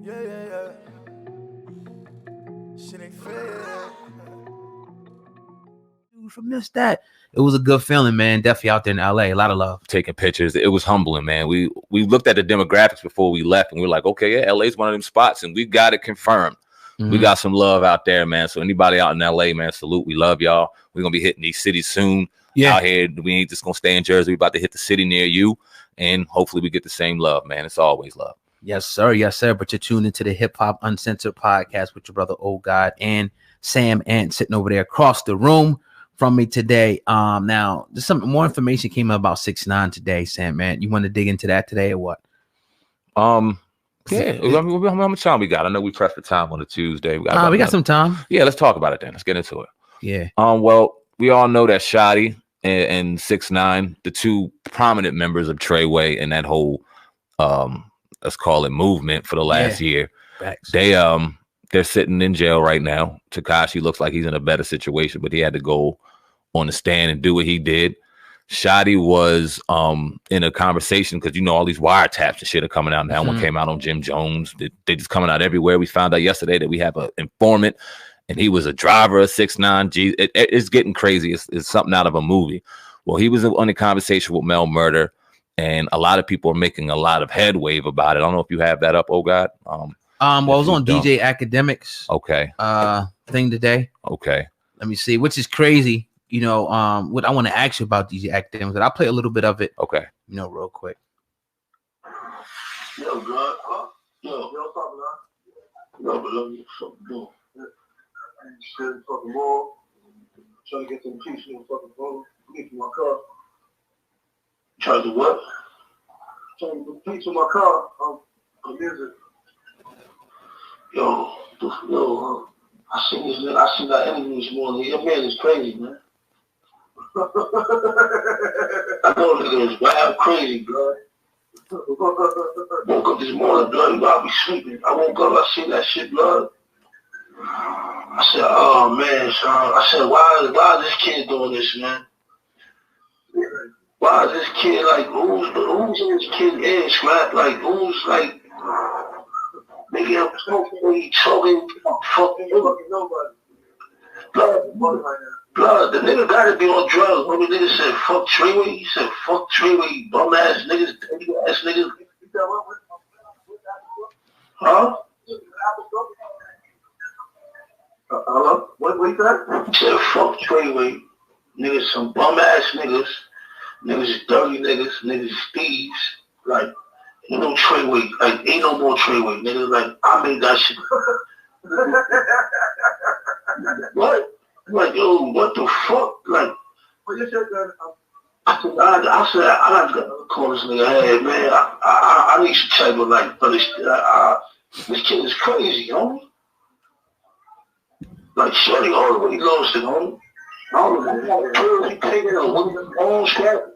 Yeah. Shit ain't fair. From this, that it was a good feeling, man. Definitely out there in LA, a lot of love. Taking pictures, it was humbling, man. We looked at the demographics before we left, and we were like, okay, yeah, LA's one of them spots, and we got it confirmed. We got some love out there, man. So anybody out in LA, man, salute. We love y'all. We're gonna be hitting these cities soon. Out here, we ain't just gonna stay in Jersey. We about to hit the city near you, and hopefully we get the same love, man. It's always love. Yes, sir. But you're tuned into the Hip Hop Uncensored podcast with your brother Old God and SamAnt sitting over there across the room from me today. Now there's some more information came out about 6ix9ine today, SamAnt. You want to dig into that today or what? Yeah. How much time we got? I know we pressed for time on a Tuesday. We got some time. Yeah, let's talk about it then. Let's get into it. Yeah. Well, we all know that Shotti and 6ix9ine, the two prominent members of Treyway and that whole let's call it movement for the last year. Facts. They're sitting in jail right now. Tekashi looks like he's in a better situation, but he had to go on the stand and do what he did. Shotti was in a conversation because, you know, all these wiretaps and shit are coming out now. One came out on Jim Jones. They just coming out everywhere. We found out yesterday that we have an informant, and he was a driver of 6ix9ine. It's getting crazy. It's something out of a movie. Well, he was on a conversation with Mel Murder, and a lot of people are making a lot of headwave about it. I don't know if you have that up, oh God. Well, I was on DJ Akademiks thing today. Okay. Let me see, which is crazy. You know, what I want to ask you about DJ Akademiks, but I'll play a little bit of it. Okay. You know, real quick. Yo, God. Yo, what's up, man? Yo, beloved, what's up, doing? Shit, fucking ball. Trying to get some peace in the fucking phone. Get to my car. Trying to do what? Trying to get peace in my car. Music. Yo, I seen this man. I seen that interview this morning. Your man is crazy, man. I know nigga is wild crazy, blood. Woke up this morning, blood, you gotta be sleeping. I woke up, I seen that shit, blood. I said, oh man, son. I said, why is this kid doing this, man? Why is this kid like who's in this kid's edge, man? Like who's like nigga talking fucking nobody. Blood, the nigga gotta be on drugs. When the nigga said fuck Treyway, he said fuck Treyway, bum ass niggas, ass niggas. Huh? Hello? What you said? He said fuck Treyway, niggas some bum ass niggas is dirty niggas is thieves. Like, you know Treyway, like ain't no more Treyway, niggas. Like I made that shit. What? Like, yo, what the fuck? Like, I said, I gotta call this nigga. Hey, man, I need some type of, like, but this kid is crazy, homie. Like, Shotti already lost it, homie. I don't know, he taking a long strap,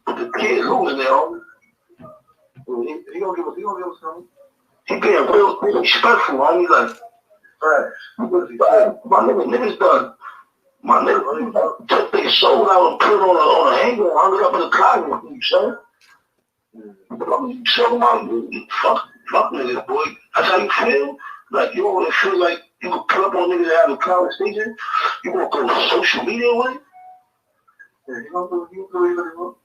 but the kid losing it, homie. He gonna give us something. He being real respectful, homie, like, right. My nigga's done. My nigga took their soul out and put it on a hanger and hung it up in the closet, you son. So fuck niggas, boy. That's how you feel? Like, you don't really feel like you can pull up on niggas that have a conversation? You want to go to social media with it? Yeah, you gonna do it.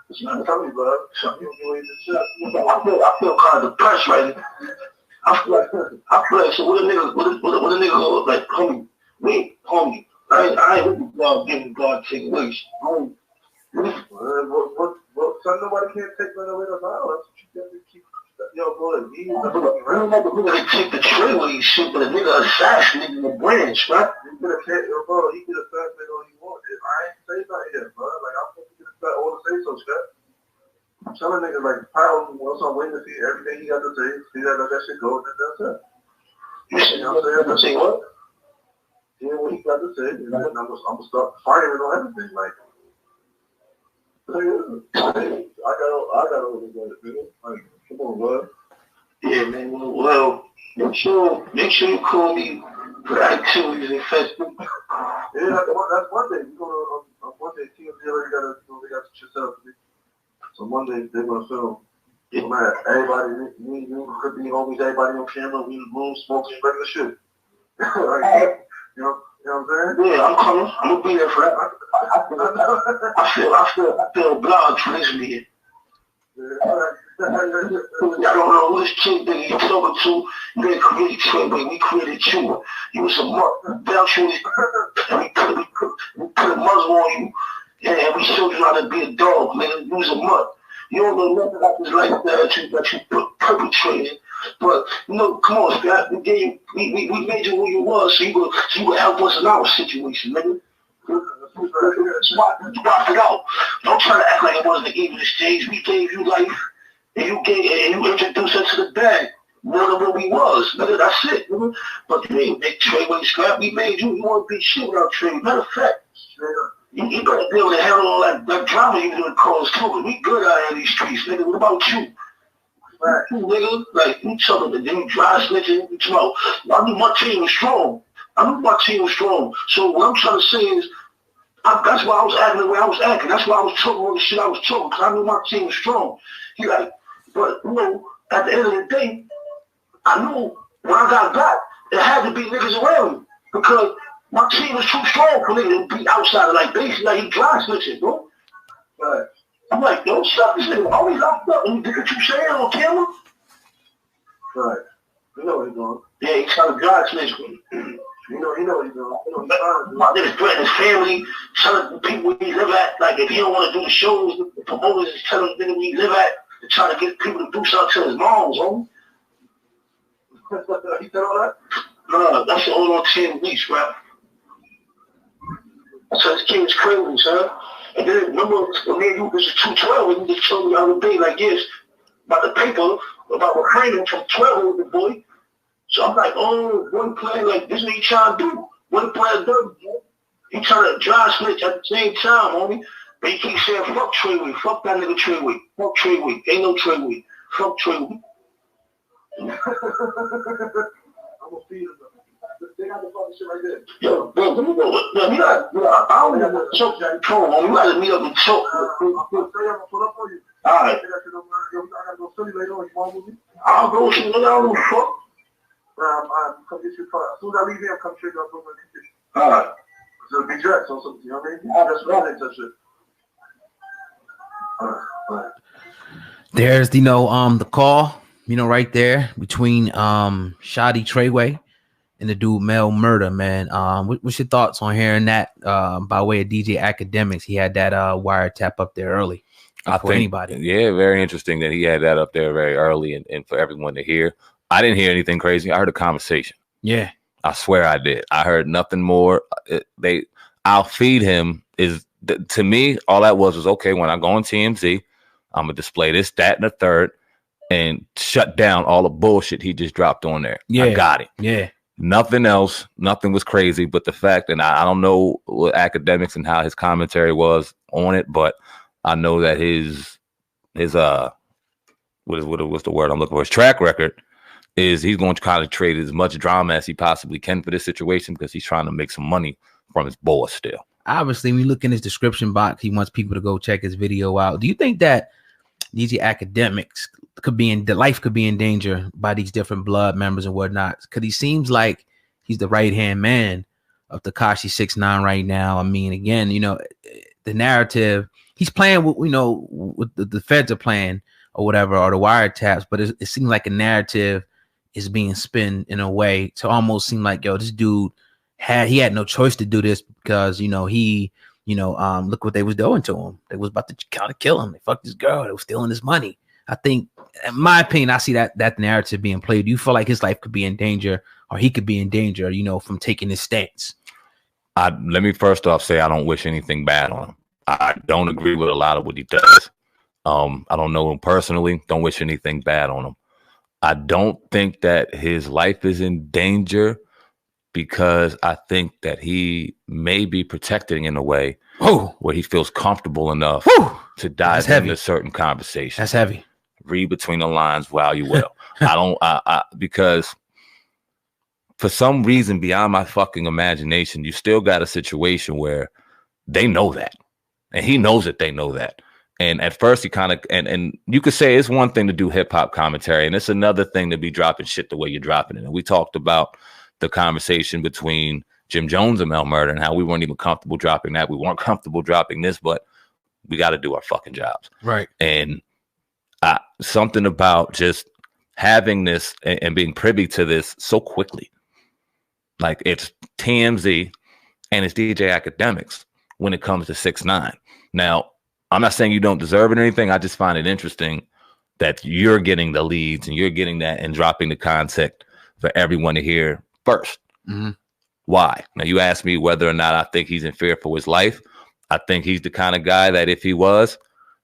It's not coming, bro. I feel kind of depressed right now. I feel like, so what a nigga go, like, homie, I ain't with God giving God take away. Homie. Well, son, nobody can't take none of it now. That's what you got to keep. Yo, boy, I don't know the nigga that take the Treyway shit, but a nigga assassinating the branch, right? He could have assassinated all he wanted. I ain't say nothing yet, bro. Like, I'm supposed to get all the say so, Scott. I'm telling niggas, like, Powell wants on waiting to see everything he got to say. See that shit go, and that's it. You know what I'm saying? What? Yeah, what he got to say, and I'm gonna start firing on everything, like. I got over it, nigga. Like, come on, bud. Yeah, man. Well, make sure you call me for the activities and festivals. Yeah, that's one thing. You go to one day, TMZ already got some shit set up for me. So Monday they're gonna film Yeah, man, everybody, me, you could be homies, everybody on camera, we in the room smoking regular shit. Like, you know what I'm saying? Yeah, I'm coming. I'm gonna be there for that. I feel obliged for this nigga. I don't know who this kid that you talking to. You didn't create Treyway, we created you. You was a mutt. Without you, we put a muzzle on you. And we showed you how to be a dog, nigga. You was a mutt. You don't know nothing about this life that you perpetrated. But you know, come on, Scott. We made you who you was, so you would help us in our situation, nigga. Swap it out. Don't try to act like it wasn't an even exchange. We gave you life, and you introduced us to the bag more than what we was, nigga. That's it, nigga. But you ain't make Treyway Scrap. We made you. You want to be shit without Trey. Matter of fact, you better deal with the hell all that drama you doing cause too. We good out here in these streets, nigga. What about you? Right. You nigga, like you talking to them dry snitching, you talking about, I knew my team was strong. So what I'm trying to say is, that's why I was acting the way I was acting. That's why I was talking all the shit I was talking, because I knew my team was strong. He like, but you know, at the end of the day, I knew when I got, it had to be niggas around me, because my team was too strong for niggas to be outside of like basically like he dry snitching, bro. Right. I'm like, yo, stop this nigga always locked up and you did what you saying on camera? Right. You know what he's doing. Yeah, he's trying to dry snitch me. You know what he's doing. My niggas threatening his family, telling people where he live at. Like, if he don't want to do the shows, the promoters is telling niggas where he live at, and trying to get people to do something to his moms, homie. He said all that? No, that's the all on 10 weeks, bro. So this kid was crazy, son. And then remember when me and you was 212 and you just told me the other day, like, yes, about the paper, about refraining from 12 with the boy. So I'm like, oh, one player, like, this is what he trying to do. One player done, he trying to dry snitch at the same time, homie. But he keeps saying, fuck Treyway, fuck that nigga Treyway, fuck Treyway, ain't no Treyway, fuck Treyway. I'm gonna feed him. They got the fucking shit right there. Yo, bro, let me go. I don't know what choke that control on. You gotta meet up and choke. I'm gonna pull up on you. Alright. I gotta go Philly later on. You want with me? I'll go with you. I don't know fuck. Come get your car. As soon as I leave here, come straight up and get you. Alright. So be dressed or something, you know what I mean? That's what I that shit. Alright. There's the call, right there between Shotti Treyway and the dude Mel Murder, man. What's your thoughts on hearing that by way of DJ Akademiks? He had that wiretap up there early. I think anybody. Yeah, very interesting that he had that up there very early and for everyone to hear. I didn't hear anything crazy. I heard a conversation. Yeah. I swear I did. I heard nothing more. I'll feed him to me, all that was okay, when I go on TMZ, I'm going to display this, that, and the third and shut down all the bullshit he just dropped on there. Yeah. I got it. Yeah. Nothing else. Nothing was crazy. But the fact, and I don't know what Akademiks and how his commentary was on it, but I know that his what's the word I'm looking for? His track record is he's going to kind of trade as much drama as he possibly can for this situation because he's trying to make some money from his boss still. Obviously, when you look in his description box, he wants people to go check his video out. Do you think that DJ Akademiks life could be in danger by these different blood members and whatnot? Because he seems like he's the right-hand man of Tekashi 6ix9ine right now. I mean, again, the narrative, he's playing with, what the feds are playing or whatever, or the wiretaps, but it seems like a narrative is being spun in a way to almost seem like, yo, this dude had no choice to do this because, look what they was doing to him. They was about to kind of kill him. They fucked this girl. They was stealing his money. I think, in my opinion, I see that narrative being played. Do you feel like his life could be in danger or he could be in danger, from taking his stance? Let me first off say I don't wish anything bad on him. I don't agree with a lot of what he does. I don't know him personally. Don't wish anything bad on him. I don't think that his life is in danger because I think that he may be protecting in a way where he feels comfortable enough to dive into certain conversations. That's heavy. Read between the lines while you will. Because for some reason beyond my fucking imagination, you still got a situation where they know that. And he knows that they know that. And at first he kind of, and you could say it's one thing to do hip hop commentary, and it's another thing to be dropping shit the way you're dropping it. And we talked about the conversation between Jim Jones and Mel Murder and how we weren't even comfortable dropping that. We weren't comfortable dropping this, but we got to do our fucking jobs. Right. And something about just having this and being privy to this so quickly. Like it's TMZ and it's DJ Akademiks when it comes to 6ix9ine. Now, I'm not saying you don't deserve it or anything. I just find it interesting that you're getting the leads and you're getting that and dropping the content for everyone to hear first. Mm-hmm. Why? Now, you asked me whether or not I think he's in fear for his life. I think he's the kind of guy that if he was,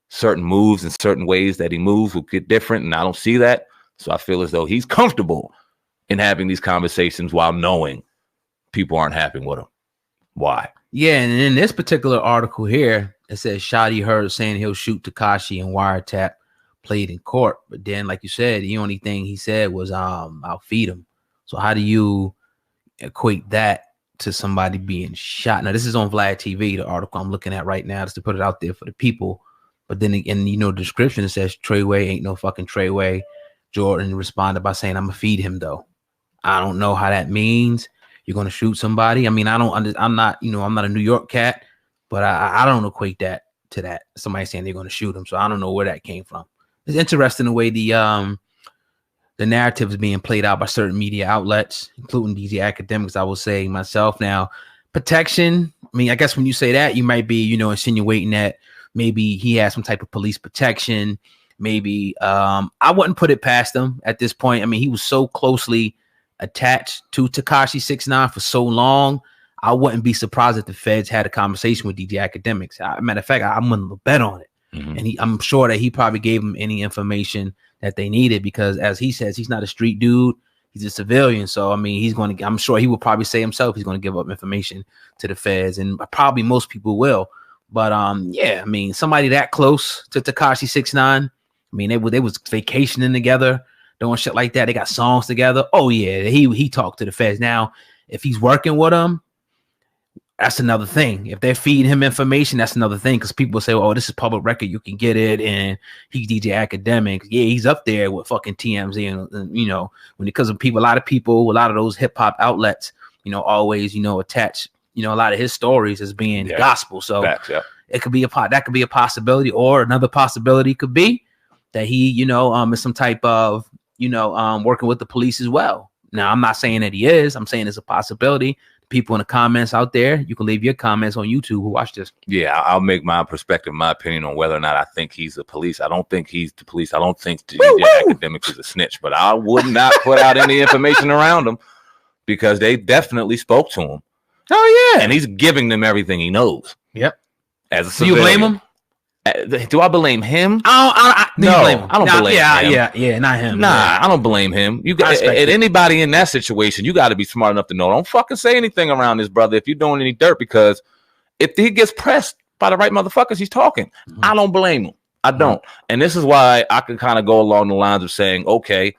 certain moves and certain ways that he moves will get different. And I don't see that. So I feel as though he's comfortable in having these conversations while knowing people aren't happy with him. Why? Yeah, and in this particular article here, it says Shotti heard saying he'll shoot Tekashi and Wiretap played in court. But then, like you said, the only thing he said was I'll feed him. So how do you equate that to somebody being shot? Now, this is on Vlad TV, the article I'm looking at right now, just to put it out there for the people. But then again, you know, the description, it says Treyway ain't no fucking Treyway. Jordan responded by saying, I'm gonna feed him though. I don't know how that means. You're gonna shoot somebody. I mean, I'm not, you know, I'm not a New York cat, but I don't equate that to that. Somebody saying they're gonna shoot him. So I don't know where that came from. It's interesting the way the narrative is being played out by certain media outlets, including DJ Akademiks, I will say myself. Now, protection, I mean, I guess when you say that, you might be, you know, insinuating that maybe he has some type of police protection. Maybe I wouldn't put it past him at this point. I mean, he was so closely attached to Tekashi 6ix9ine for so long. I wouldn't be surprised if the feds had a conversation with DJ Akademiks. Matter of fact, I'm willing to bet on it. Mm-hmm. And I'm sure that he probably gave them any information that they needed, because as he says, he's not a street dude. He's a civilian. So, I mean, I'm sure he will probably say himself, he's going to give up information to the feds, and probably most people will. But yeah, I mean, somebody that close to Tekashi 6ix9ine, I mean, they was vacationing together, doing shit like that. They got songs together. Oh yeah, he talked to the feds. Now, if he's working with them, that's another thing. If they're feeding him information, that's another thing. Because people say, "Oh, this is public record. You can get it." And he's DJ Akademiks. Yeah, he's up there with fucking TMZ, and you know, because of people, a lot of those hip hop outlets, you know, always, you know, attach, you know, a lot of his stories as being gospel. So it could be that could be a possibility, or another possibility could be that he, you know, is some type of, you know, working with the police as well. Now, I'm not saying that he is. I'm saying it's a possibility. People in the comments out there, you can leave your comments on YouTube who watch this. Yeah, I'll make my perspective, my opinion on whether or not I think he's the police. I don't think he's the police. I don't think DJ Akademiks is a snitch, but I would not put out any information around him because they definitely spoke to him. Oh, yeah. And he's giving them everything he knows. Yep. As a civilian. Do you blame him? Do I blame him? No, I don't blame him. Yeah, not him. Nah, I don't blame him. You got anybody in that situation, you got to be smart enough to know. Don't fucking say anything around this brother if you're doing any dirt, because if he gets pressed by the right motherfuckers, he's talking. Mm-hmm. I don't blame him. I don't. And this is why I can kind of go along the lines of saying, okay,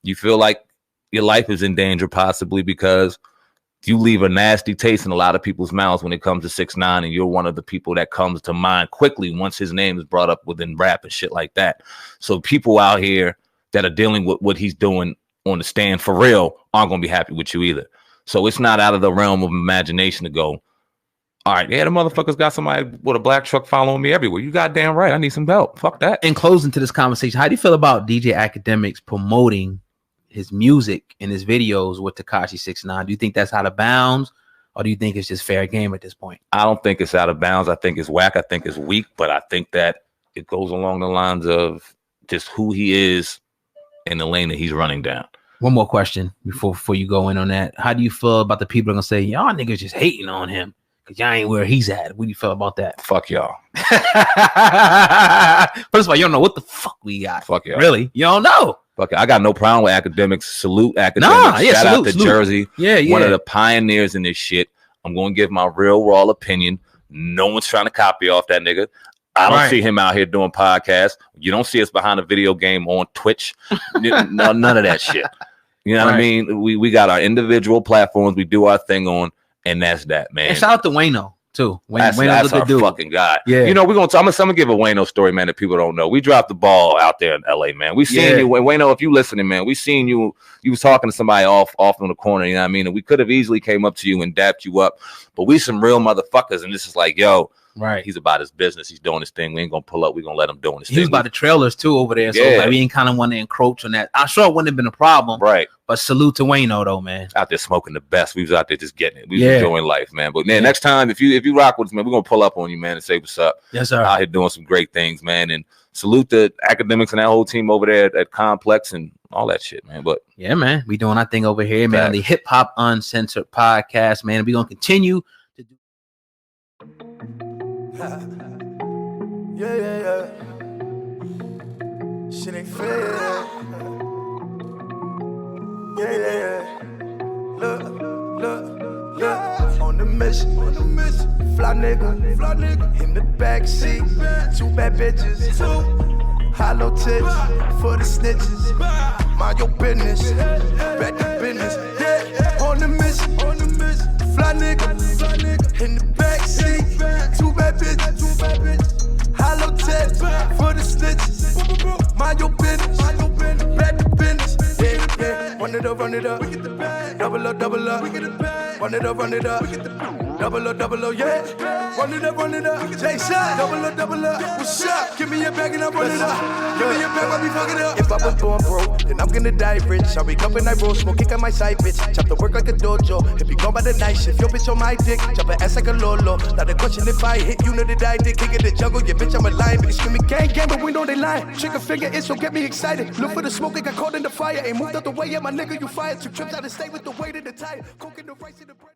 you feel like your life is in danger possibly because you leave a nasty taste in a lot of people's mouths when it comes to 6ix9ine, and you're one of the people that comes to mind quickly once his name is brought up within rap and shit like that. So people out here that are dealing with what he's doing on the stand for real aren't going to be happy with you either. So it's not out of the realm of imagination to go, all right, yeah, the motherfuckers got somebody with a black truck following me everywhere. You goddamn right. I need some help. Fuck that. In closing to this conversation, how do you feel about DJ Akademiks promoting his music and his videos with Tekashi 6ix9ine? Do you think that's out of bounds, or do you think it's just fair game at this point? I don't think it's out of bounds. I think it's whack. I think it's weak, but I think that it goes along the lines of just who he is in the lane that he's running down. One more question before you go in on that. How do you feel about the people that are gonna say y'all niggas just hating on him because y'all ain't where he's at? What do you feel about that? Fuck y'all. First of all, you don't know what the fuck we got. Fuck y'all. Really? You don't know. Fuck it. I got no problem with Akademiks. Salute Akademiks. Nah, yeah, shout out to Jersey. Yeah. One of the pioneers in this shit. I'm going to give my real raw opinion. No one's trying to copy off that nigga. I don't see him out here doing podcasts. You don't see us behind a video game on Twitch. None of that shit. You know what I mean? We got our individual platforms. We do our thing on, and that's that, man. And shout out to Wayno. too. That's Wayno's a our good dude. fucking guy. Yeah. You know, I'm gonna give a Wayno story, man, that people don't know. We dropped the ball out there in LA, man. We seen you, Wayno, if you listening, man, we seen you was talking to somebody off on the corner, you know what I mean? And we could have easily came up to you and dapped you up, but we some real motherfuckers, and this is like, yo, right. He's about his business. He's doing his thing. We ain't gonna pull up. We gonna let him do his thing. He was by the trailers too over there. So like, we ain't kind of want to encroach on that. I'm sure it wouldn't have been a problem. Right. But salute to Wayno though, man. Out there smoking the best. We was out there just getting it. We was enjoying life, man. But man, next time if you rock with us, man, we're gonna pull up on you, man, and say what's up. Yes, sir. Out here doing some great things, man. And salute the Akademiks and that whole team over there at Complex and all that shit, man. But yeah, man, we doing our thing over here, man. On the Hip Hop Uncensored podcast, man. We gonna continue to do. Yeah. Shit ain't fair. Yeah. Look. On the mission. Fly nigga. In the backseat. 2 bad bitches. Hollow tips for the snitches. Mind your business. Back to business. Yeah. On the mission. Fly nigga. In the backseat. 2 bad bitches. Hollow tips for the snitches. Mind your business. Back to business. Yeah. Run it up. Double up. Run it up. Double up, yeah. Run it up. J-Shot. Double up. What's up? Give me your bag and I run it up. Give me your bag, I be fucking up. If I was born broke, then I'm gonna die rich. I wake up and I roll smoke, kick on my side, bitch. Chop the work like a dojo. If you gone by the night shift, your bitch on my dick. Chop her ass like a lolo. Not a question if I hit, you know that I did. Kick in the jungle, yeah, bitch, I'm a lion. Bitch, screaming gang, but we know they lying. Trigger finger, it so get me excited. Look for the smoke, it got caught in the fire. Ain't moved out the way, yeah, my nigga, you fired. Took trips out of state with the weight of the tire. Coke in the rice in the bread.